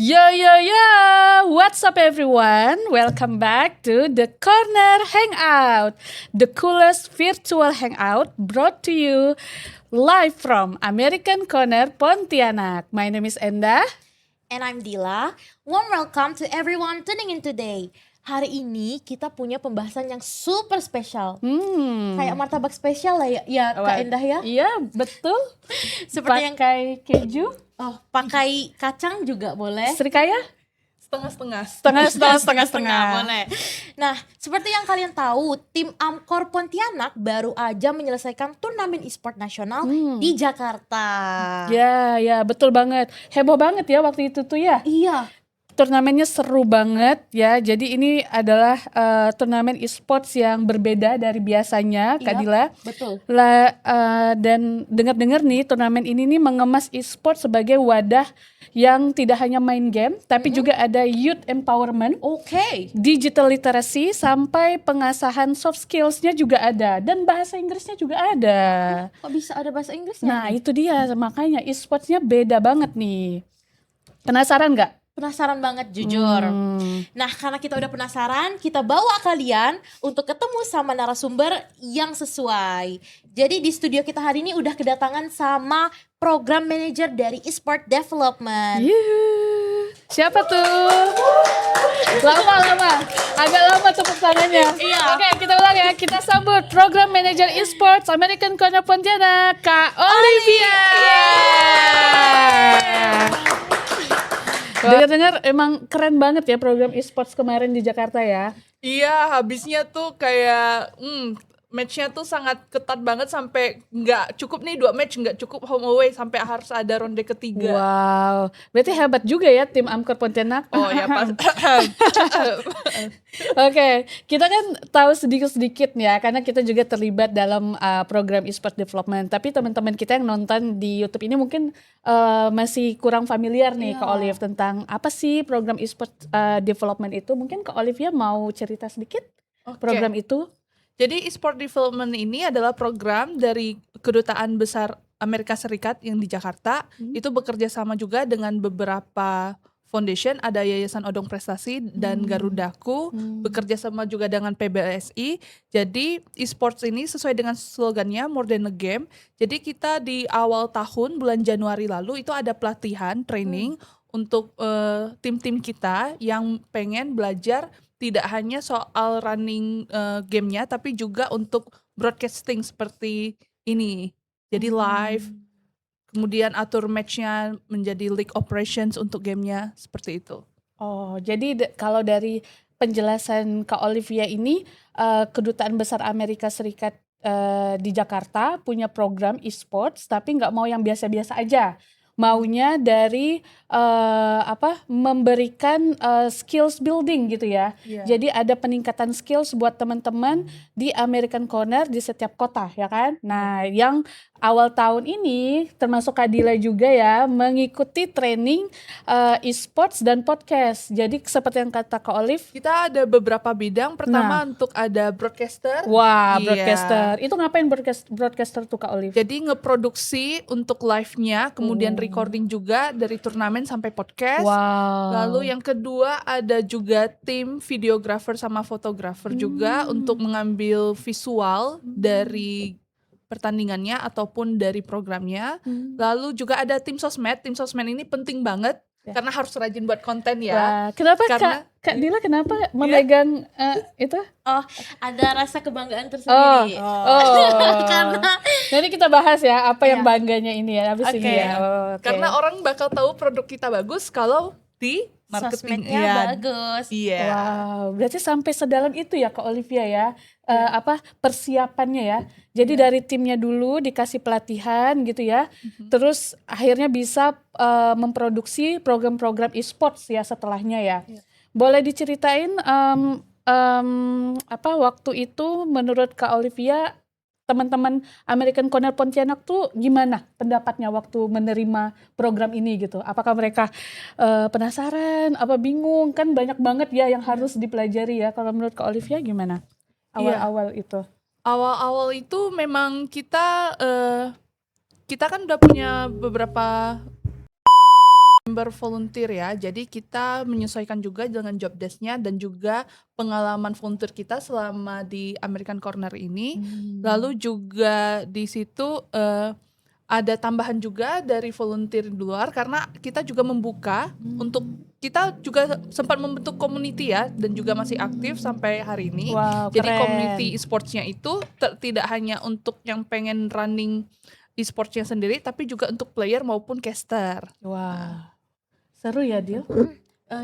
Yo, what's up everyone? Welcome back to the Corner Hangout, the coolest virtual hangout brought to you live from American Corner Pontianak. My name is Enda. And I'm Dila. Warm welcome to everyone tuning in today. Hari ini kita punya pembahasan yang super spesial. Kayak martabak spesial lah ya Kak Endah ya. Iya, betul. Seperti yang Pakai keju, pakai kacang juga boleh. serikaya, Setengah boleh. Nah, seperti yang kalian tahu, tim Amkor Pontianak baru aja menyelesaikan turnamen e-sport nasional di Jakarta. Ya, betul banget. Heboh banget ya waktu itu tuh ya. Iya. Turnamennya seru banget ya. Jadi ini adalah turnamen e-sports yang berbeda dari biasanya, Kak Iya, Dila. betul. Dan dengar-dengar nih turnamen ini nih mengemas e-sports sebagai wadah yang tidak hanya main game, tapi juga ada youth empowerment, Oke. digital literacy, sampai pengasahan soft skills-nya juga ada, dan bahasa Inggrisnya juga ada. Kok bisa ada bahasa Inggrisnya? Nah itu dia, makanya e-sports-nya beda banget nih. Penasaran nggak? Penasaran banget jujur. Nah, karena kita udah penasaran, kita bawa kalian untuk ketemu sama narasumber yang sesuai. Jadi di studio kita hari ini udah kedatangan sama program manager dari eSport Development. Yuhu. Siapa tuh? Lama. Agak lama tepuk tangannya. Iya. Oke, kita ulang ya. Kita sambut Program Manager Esports American Corner Pontianak, Kak Olivia. Dengar-dengar emang keren banget ya program esports kemarin di Jakarta ya. Iya, habisnya tuh kayak matchnya tuh sangat ketat banget sampai nggak cukup nih 2 match, nggak cukup home away sampai harus ada ronde ketiga. Wow, berarti hebat juga ya tim Amkor Pontianak. Oh ya pas. Oke, kita kan tahu sedikit-sedikit ya, karena kita juga terlibat dalam program esports development. Tapi teman-teman kita yang nonton di YouTube ini mungkin masih kurang familiar nih ke Olive tentang apa sih program esports development itu. Mungkin Kak Olivia mau cerita sedikit program itu? Jadi e-sport development ini adalah program dari Kedutaan Besar Amerika Serikat yang di Jakarta. Itu bekerja sama juga dengan beberapa foundation, ada Yayasan Odong Prestasi dan Garudaku, bekerja sama juga dengan PBSI. Jadi e-sports ini sesuai dengan slogannya More Than a Game. Jadi kita di awal tahun bulan Januari lalu itu ada pelatihan training untuk tim-tim kita yang pengen belajar tidak hanya soal running gamenya, tapi juga untuk broadcasting seperti ini. Jadi live, kemudian atur matchnya menjadi league operations untuk gamenya, seperti itu. Oh, jadi kalau dari penjelasan Kak Olivia ini, Kedutaan Besar Amerika Serikat di Jakarta punya program e-sports, tapi nggak mau yang biasa-biasa aja. Maunya dari memberikan skills building gitu ya. Iya. Jadi ada peningkatan skills buat teman-teman di American Corner di setiap kota ya kan. Nah, yang awal tahun ini termasuk Kadila juga ya mengikuti training e-sports dan podcast. Jadi seperti yang kata Kak Olive, Kita ada beberapa bidang. Pertama untuk ada broadcaster. wah, Iya. broadcaster. Itu ngapain broadcaster tuh Kak Olive? Jadi ngeproduksi untuk live-nya, kemudian recording juga dari turnamen sampai podcast. Wow. Lalu yang kedua ada juga tim videographer sama fotografer juga untuk mengambil visual dari pertandingannya ataupun dari programnya. Lalu juga ada tim sosmed. Tim sosmed ini penting banget karena harus rajin buat konten ya. Wah, kenapa Karena- Kak Dila kenapa memegang itu? Oh, ada rasa kebanggaan tersendiri. Karena Nanti kita bahas ya apa yang Iya. bangganya ini ya habis ini Oke. ya. Oh, oke. Karena orang bakal tahu produk kita bagus kalau di marketing. sosmednya Iya. bagus. Iya. Wow, berarti sampai sedalam itu ya Kak Olivia ya, persiapannya ya. Jadi dari timnya dulu dikasih pelatihan gitu ya, terus akhirnya bisa memproduksi program-program e-sports ya setelahnya ya. Boleh diceritain waktu itu menurut Kak Olivia teman-teman American Corner Pontianak tuh gimana pendapatnya waktu menerima program ini gitu? Apakah mereka penasaran, apa bingung? Kan banyak banget ya yang harus dipelajari ya. Kalau menurut Kak Olivia gimana? Awal-awal itu. Awal-awal itu memang kita kan udah punya beberapa Member volunteer ya, jadi kita menyesuaikan juga dengan job desk-nya dan juga pengalaman volunteer kita selama di American Corner ini. Lalu juga di situ ada tambahan juga dari volunteer di luar karena kita juga membuka untuk kita juga sempat membentuk community ya dan juga masih aktif sampai hari ini. Wow, Jadi keren. community e-sports-nya itu tidak hanya untuk yang pengen running e-sports-nya sendiri tapi juga untuk player maupun caster. Wah, seru ya Dil.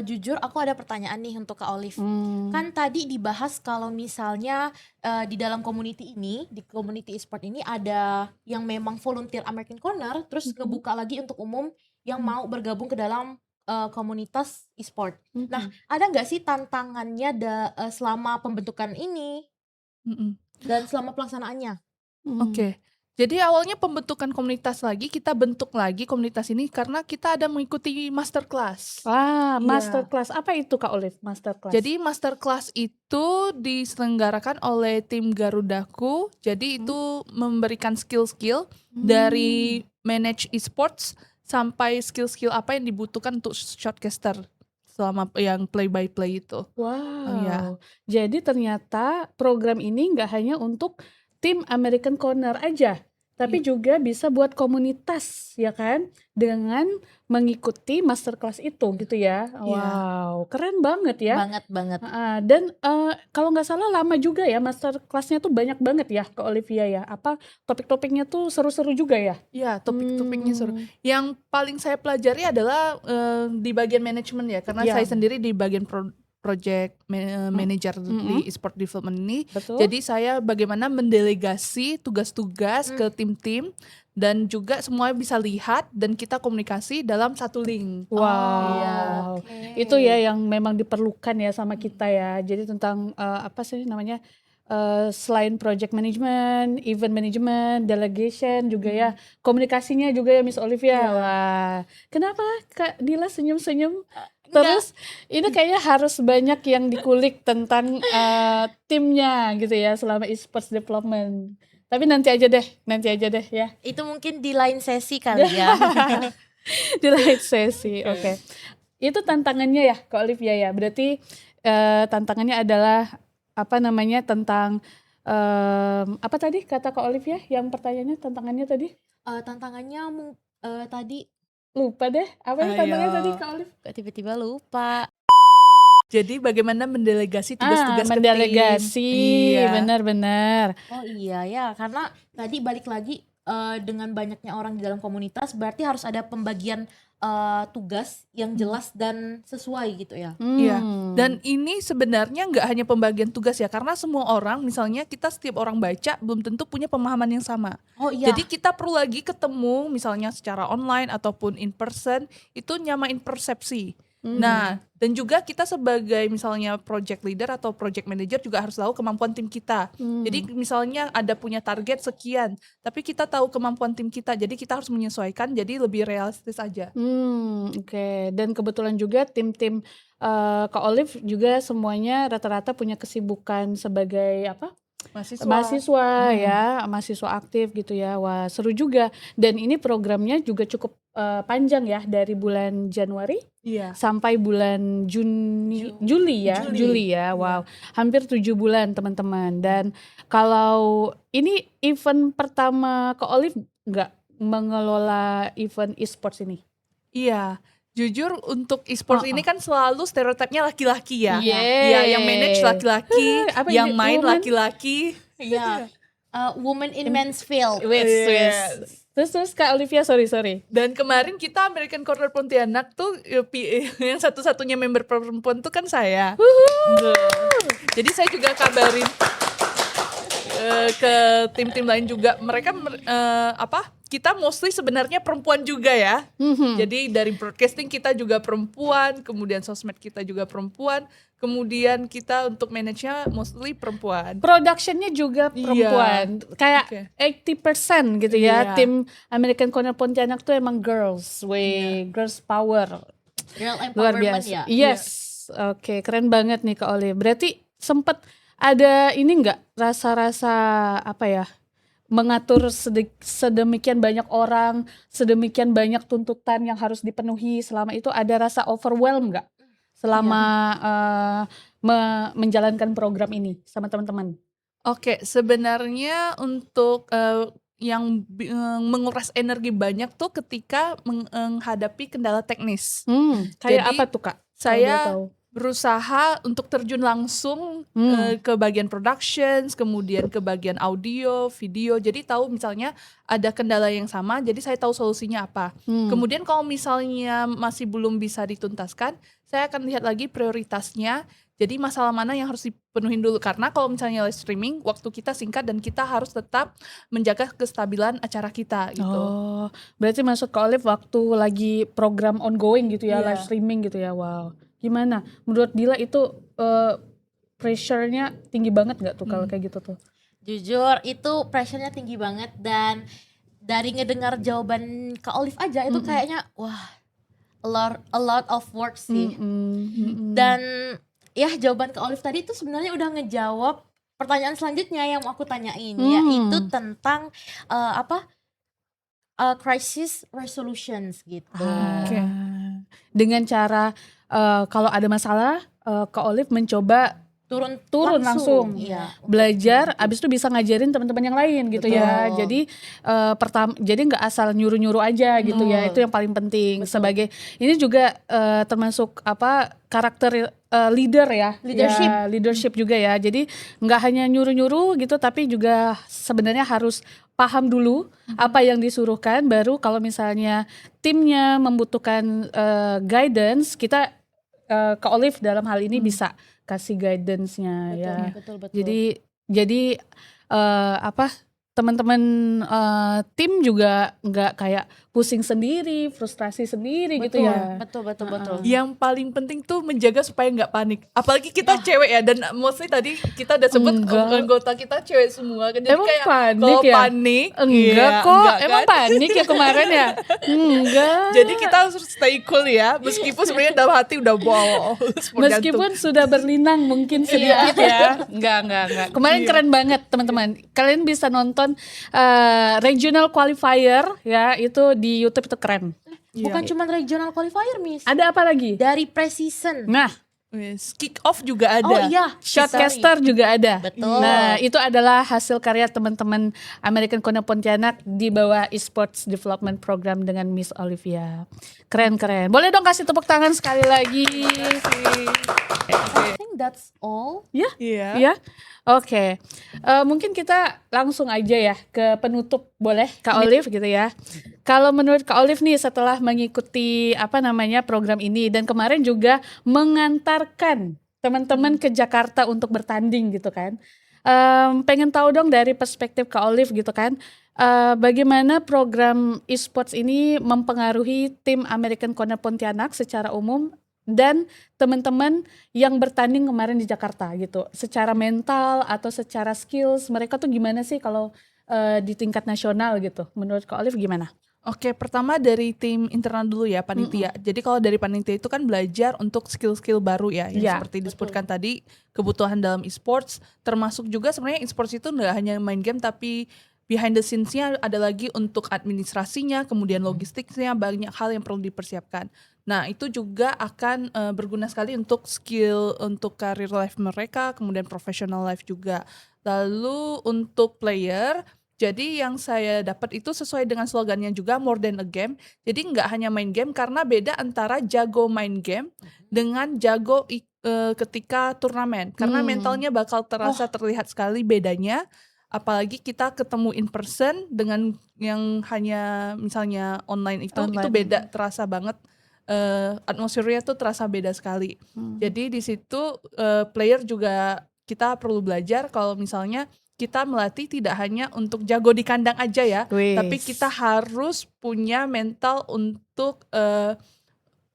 Jujur aku ada pertanyaan nih untuk Kak Olive. Hmm. Kan tadi dibahas kalau misalnya di dalam community ini, di community e-sport ini ada yang memang volunteer American Corner, terus ngebuka lagi untuk umum yang mau bergabung ke dalam komunitas e-sport. Nah, ada nggak sih tantangannya selama pembentukan ini Mm-mm. dan selama pelaksanaannya? Oke. Jadi awalnya pembentukan komunitas lagi, kita bentuk lagi komunitas ini karena kita ada mengikuti masterclass. Wah, Iya. masterclass. Apa itu Kak Olive, masterclass? Jadi masterclass itu diselenggarakan oleh tim Garudaku. Jadi itu memberikan skill-skill dari manage esports sampai skill-skill apa yang dibutuhkan untuk shortcaster selama yang play by play itu. Wow. Iya. Jadi ternyata program ini nggak hanya untuk tim American Corner aja, tapi juga bisa buat komunitas, ya kan? Dengan mengikuti masterclass itu gitu ya. Wow, keren banget ya. Banget. Dan kalau nggak salah lama juga ya masterclassnya tuh banyak banget ya ke Olivia ya. Apa topik-topiknya tuh seru-seru juga ya? Iya, topik-topiknya seru. Yang paling saya pelajari adalah di bagian manajemen ya, karena Iya. saya sendiri di bagian project manager di e-sport development ini. Betul. Jadi saya bagaimana mendelegasi tugas-tugas ke tim-tim dan juga semua bisa lihat dan kita komunikasi dalam satu link. Wow, itu ya yang memang diperlukan ya sama kita ya. Jadi tentang apa sih namanya, selain project management, event management, delegation juga ya, komunikasinya juga ya Miss Olivia. Wah, kenapa Kak Dila senyum-senyum? Terus ini kayaknya harus banyak yang dikulik tentang timnya gitu ya selama esports development. Tapi nanti aja deh ya. Itu mungkin di lain sesi kali ya. Di live sesi, oke. Itu tantangannya ya Kak Olivia ya. Berarti tantangannya adalah apa namanya tentang apa tadi kata Kak Olivia? Yang pertanyaannya tantangannya tadi? Tantangannya tadi Lupa deh. Apa yang tantangannya tadi Kak Olive? kok tiba-tiba lupa. Jadi bagaimana mendelegasi tugas-tugas ke tim. Mendelegasi, Iya. benar-benar. Oh iya ya, karena tadi balik lagi dengan banyaknya orang di dalam komunitas berarti harus ada pembagian tugas yang jelas dan sesuai gitu ya. Iya, dan ini sebenarnya nggak hanya pembagian tugas ya, karena semua orang, misalnya kita setiap orang baca belum tentu punya pemahaman yang sama. Oh iya. Jadi kita perlu lagi ketemu, misalnya secara online ataupun in person, itu nyamain persepsi. Nah, dan juga kita sebagai misalnya project leader atau project manager juga harus tahu kemampuan tim kita. Jadi misalnya ada punya target sekian, tapi kita tahu kemampuan tim kita, jadi kita harus menyesuaikan, jadi lebih realistis aja. Oke. Dan kebetulan juga tim-tim Kak Olive juga semuanya rata-rata punya kesibukan sebagai apa? Mahasiswa ya, mahasiswa aktif gitu ya. Wah, seru juga. Dan ini programnya juga cukup panjang ya, dari bulan Januari Iya. sampai bulan Juli ya. Wow, hampir 7 bulan teman-teman. Dan kalau ini event pertama Kak Olive nggak mengelola event e-sports ini? Iya, jujur untuk e-sports ini kan selalu stereotipnya laki-laki ya. Yeay. Yang manage laki-laki, Apa yang ini, main woman? laki-laki. Iya. Woman in men's field. Wes. Terus Kak Olivia, sorry. Dan kemarin kita American Corner Pontianak tuh yang satu-satunya member perempuan tuh kan saya. Jadi saya juga kabarin ke tim-tim lain juga, mereka kita mostly sebenarnya perempuan juga ya. Jadi dari broadcasting kita juga perempuan, kemudian sosmed kita juga perempuan, kemudian kita untuk manage-nya mostly perempuan. Productionnya juga perempuan, kayak 80% gitu ya. Iya. Tim American Corner Pontianak tuh emang girls, girls power, Girl luar empowerment biasa. ya. Yes, oke, keren banget nih Kak Oli. Berarti sempet ada ini nggak rasa-rasa apa ya? mengatur sedemikian banyak orang, sedemikian banyak tuntutan yang harus dipenuhi, selama itu ada rasa overwhelm nggak selama menjalankan program ini sama teman-teman? Oke, sebenarnya untuk menguras energi banyak tuh ketika menghadapi kendala teknis. Kayak Jadi apa tuh Kak? Kalau boleh saya tahu. berusaha untuk terjun langsung ke bagian productions, kemudian ke bagian audio, video. Jadi tahu misalnya ada kendala yang sama, jadi saya tahu solusinya apa. Kemudian kalau misalnya masih belum bisa dituntaskan, saya akan lihat lagi prioritasnya. Jadi masalah mana yang harus dipenuhin dulu, karena kalau misalnya live streaming waktu kita singkat dan kita harus tetap menjaga kestabilan acara kita gitu. Oh, berarti maksud Kak Olive waktu lagi program ongoing gitu ya, Iya. live streaming gitu ya. Wow. Gimana? Menurut Dila itu pressure-nya tinggi banget nggak tuh kalau kayak gitu tuh? Jujur itu pressure-nya tinggi banget, dan dari ngedengar jawaban Kak Olive aja itu kayaknya wah, a lot of work sih. Dan ya jawaban Kak Olive tadi itu sebenarnya udah ngejawab pertanyaan selanjutnya yang mau aku tanyain, yaitu tentang crisis resolutions gitu. Oke. Dengan cara kalau ada masalah Kak Olive mencoba turun langsung. Iya. Belajar, abis itu bisa ngajarin teman-teman yang lain gitu ya. Betul. Jadi jadi nggak asal nyuruh-nyuruh aja gitu ya. Itu yang paling penting. Sebagai ini juga termasuk karakter leader ya. Leadership. Ya, leadership juga ya. Jadi nggak hanya nyuruh-nyuruh gitu, tapi juga sebenarnya harus paham dulu apa yang disuruhkan. Baru kalau misalnya timnya membutuhkan guidance, kita Kak Olive dalam hal ini bisa kasih guidance-nya ya. Betul. Jadi teman-teman tim juga nggak kayak pusing sendiri, frustrasi sendiri gitu ya. Betul. Yang paling penting tuh menjaga supaya nggak panik. Apalagi kita cewek ya, dan mostly tadi kita udah sebut anggota kita cewek semua kan. Jadi Emang kayak panik kalau ya? panik, Enggak iya, kok, enggak emang kan? panik ya kemarin ya? Enggak. Jadi kita harus stay cool ya, meskipun sebenarnya dalam hati udah wow. Meskipun sudah berlinang mungkin sedikit ya. Enggak. Kemarin keren banget teman-teman. Kalian bisa nonton regional qualifier ya, itu di YouTube itu keren. Bukan cuma regional qualifier, Miss. Ada apa lagi? Dari pre-season. Nah, kick off juga ada. Oh iya, Shotcaster juga ada. Betul. Nah, itu adalah hasil karya teman-teman American Kona Pontianak di bawah Esports Development Program dengan Miss Olivia. Keren. Boleh dong kasih tepuk tangan sekali lagi. I think that's all. Ya? Iya. Iya. Oke. Mungkin kita langsung aja ya ke penutup, boleh Kak Olive gitu ya. Kalau menurut Kak Olive nih setelah mengikuti program ini dan kemarin juga mengantarkan teman-teman ke Jakarta untuk bertanding gitu kan. Pengen tahu dong dari perspektif Kak Olive gitu kan. Bagaimana program esports ini mempengaruhi tim American Corner Pontianak secara umum dan teman-teman yang bertanding kemarin di Jakarta gitu, secara mental atau secara skills mereka tuh gimana sih kalau di tingkat nasional gitu? Menurut Kak Olive gimana? Oke, pertama dari tim internal dulu ya, panitia. Jadi kalau dari panitia itu kan belajar untuk skill-skill baru ya, yang Iya, seperti disebutkan tadi, kebutuhan dalam esports, termasuk juga sebenarnya esports itu nggak hanya main game, tapi behind the scenes-nya ada lagi untuk administrasinya, kemudian logistiknya, banyak hal yang perlu dipersiapkan. Nah, itu juga akan berguna sekali untuk skill untuk career life mereka, kemudian professional life juga. Lalu untuk player, jadi yang saya dapat itu sesuai dengan slogannya juga more than a game. Jadi nggak hanya main game, karena beda antara jago main game dengan jago ketika turnamen. Karena mentalnya bakal terlihat sekali bedanya. Apalagi kita ketemu in person dengan yang hanya misalnya online itu beda, terasa banget. Atmosfernya tuh terasa beda sekali. Jadi di situ player juga kita perlu belajar kalau misalnya kita melatih tidak hanya untuk jago di kandang aja ya, tapi kita harus punya mental untuk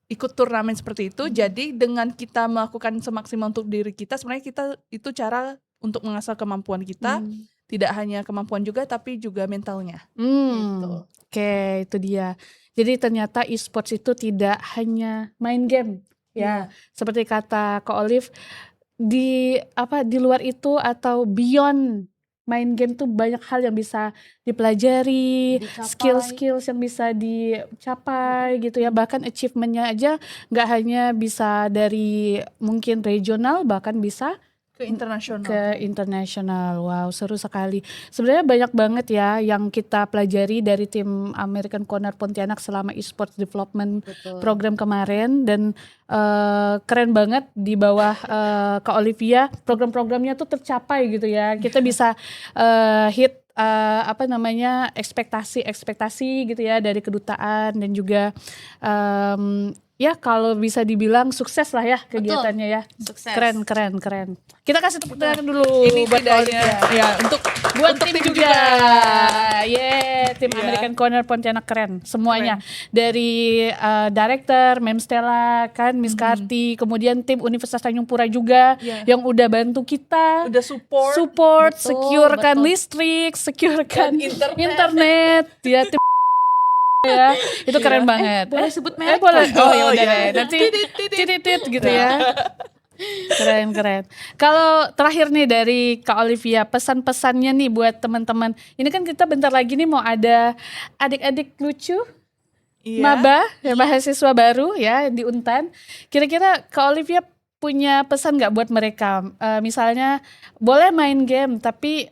ikut turnamen seperti itu. Jadi dengan kita melakukan semaksimal untuk diri kita, sebenarnya kita itu cara untuk mengasah kemampuan kita, tidak hanya kemampuan juga tapi juga mentalnya. Gitu. Oke, itu dia. Jadi ternyata esports itu tidak hanya main game ya. Seperti kata Kak Olive, di luar itu atau beyond main game tuh banyak hal yang bisa dipelajari, Dicapai. skill-skills yang bisa dicapai gitu ya. Bahkan achievementnya aja nggak hanya bisa dari mungkin regional, bahkan bisa Ke internasional. ke internasional. Wow, seru sekali. Sebenarnya banyak banget ya yang kita pelajari dari tim American Corner Pontianak selama esports development Betul. program kemarin, dan keren banget di bawah Kak Olivia program-programnya tuh tercapai gitu ya. Kita bisa hit ekspektasi gitu ya dari kedutaan, dan juga ya kalau bisa dibilang sukses lah ya kegiatannya ya. Sukses. Keren. Kita kasih tepuk tangan dulu Ini buat tidak Olivia. hanya ya untuk Buat tim juga. Tim Iya. American Corner Pontianak keren semuanya. Dari director Mem Stella kan, Miss Karti, kemudian tim Universitas Tanjung Pura juga Iya. yang udah bantu kita. udah support. Support, Betul, securekan betul. listrik, securekan Dan internet. Ya, tim ya, itu keren banget. Boleh sebut merek boleh. kan? Oh ya udah iya. deh. Nanti titit gitu ya. Keren. Kalau terakhir nih dari Kak Olivia, pesan-pesannya nih buat teman-teman. Ini kan kita bentar lagi nih mau ada adik-adik lucu, Iya. maba, ya, mahasiswa baru ya di Untan. Kira-kira Kak Olivia punya pesan nggak buat mereka? Misalnya boleh main game tapi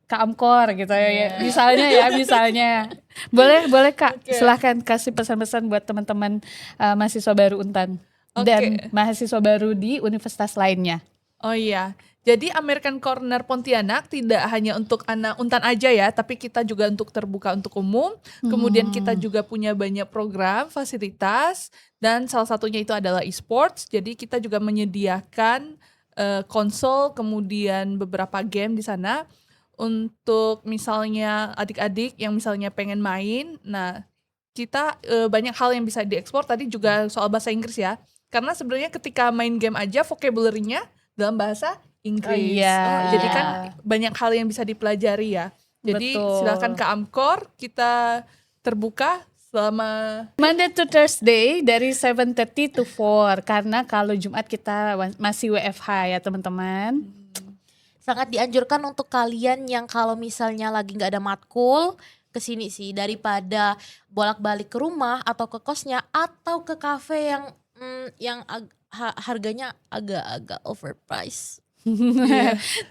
ke Amkor gitu ya. Misalnya. Boleh Kak, Oke. silahkan kasih pesan-pesan buat teman-teman mahasiswa baru Untan dan mahasiswa baru di universitas lainnya. Oh iya. Jadi American Corner Pontianak tidak hanya untuk anak Untan aja ya, tapi kita juga untuk terbuka untuk umum. Kemudian kita juga punya banyak program, fasilitas, dan salah satunya itu adalah esports. Jadi kita juga menyediakan konsol, kemudian beberapa game di sana untuk misalnya adik-adik yang misalnya pengen main. Nah, kita banyak hal yang bisa diekspor. Tadi juga soal bahasa Inggris ya. Karena sebenarnya ketika main game aja vocabulary-nya dalam bahasa Inggris. Iya. Jadi kan banyak hal yang bisa dipelajari ya. Jadi Betul. silakan ke Amkor, kita terbuka selama Monday to Thursday dari 7:30 to 4, karena kalau Jumat kita masih WFH ya teman-teman. Sangat dianjurkan untuk kalian yang kalau misalnya lagi nggak ada matkul, kesini sih, daripada bolak-balik ke rumah atau ke kosnya atau ke kafe yang harganya agak-agak overpriced.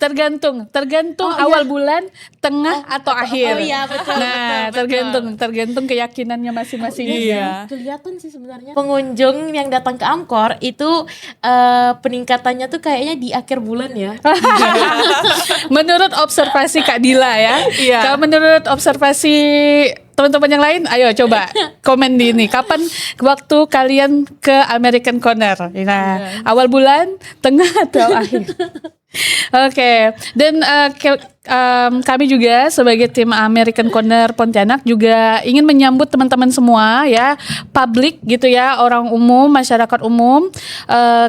Tergantung awal bulan, tengah atau akhir. Oh iya, betul. Nah, tergantung keyakinannya masing-masing. Iya. Kelihatan sih sebenarnya pengunjung yang datang ke Amkor itu peningkatannya tuh kayaknya di akhir bulan ya. Menurut observasi Kak Dila ya. Iya. Kalau menurut observasi teman-teman yang lain, ayo coba komen di ini. Kapan waktu kalian ke American Corner? Nah, awal bulan, tengah atau akhir? Oke. Dan kami juga sebagai tim American Corner Pontianak juga ingin menyambut teman-teman semua ya, publik gitu ya, orang umum, masyarakat umum,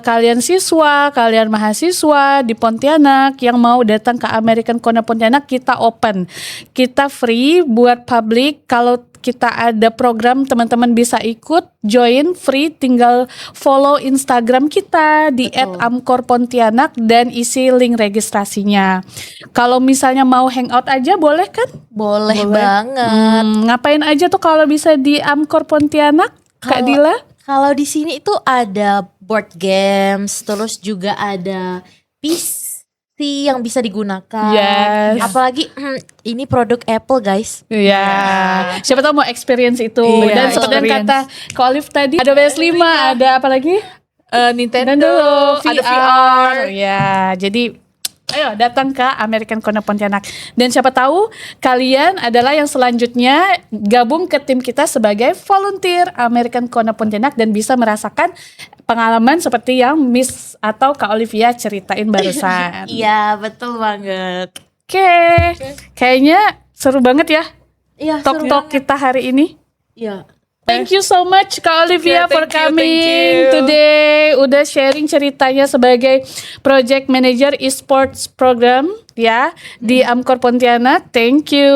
kalian siswa, kalian mahasiswa di Pontianak yang mau datang ke American Corner Pontianak, kita open, kita free buat publik. Kalau kita ada program, teman-teman bisa ikut, join free, tinggal follow Instagram kita di @amkorpontianak dan isi link registrasinya. Kalau misalnya mau hangout aja boleh kan? Boleh banget. Ngapain aja tuh kalau bisa di Amkor Pontianak, Kak Dila? Kalau di sini itu ada board games, terus juga ada PC yang bisa digunakan. Yes. Apalagi ini produk Apple, guys. Iya, siapa tahu mau experience itu. Iya, Dan seperti yang kata Kak Olive tadi, ada PS5, ada apa lagi? Nintendo, ada ada VR. VR. Ya, jadi ayo datang ke American Corner Pontianak. Dan siapa tahu kalian adalah yang selanjutnya gabung ke tim kita sebagai volunteer American Corner Pontianak dan bisa merasakan pengalaman seperti yang Miss atau Kak Olivia ceritain barusan. Iya, betul banget. Oke, kayaknya seru banget ya Iya, talk-talk kita hari ini. Iya. Thank you so much Kak Olivia Yeah, for thank you, coming thank you. today. Udah sharing ceritanya sebagai Project Manager Esports Program ya di Amkor Pontianak. Thank you.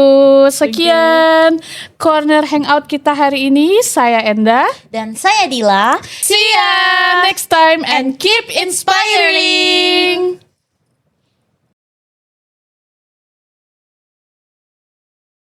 Sekian Corner Hangout kita hari ini. Saya Enda. Dan saya Dila. See ya next time and keep inspiring.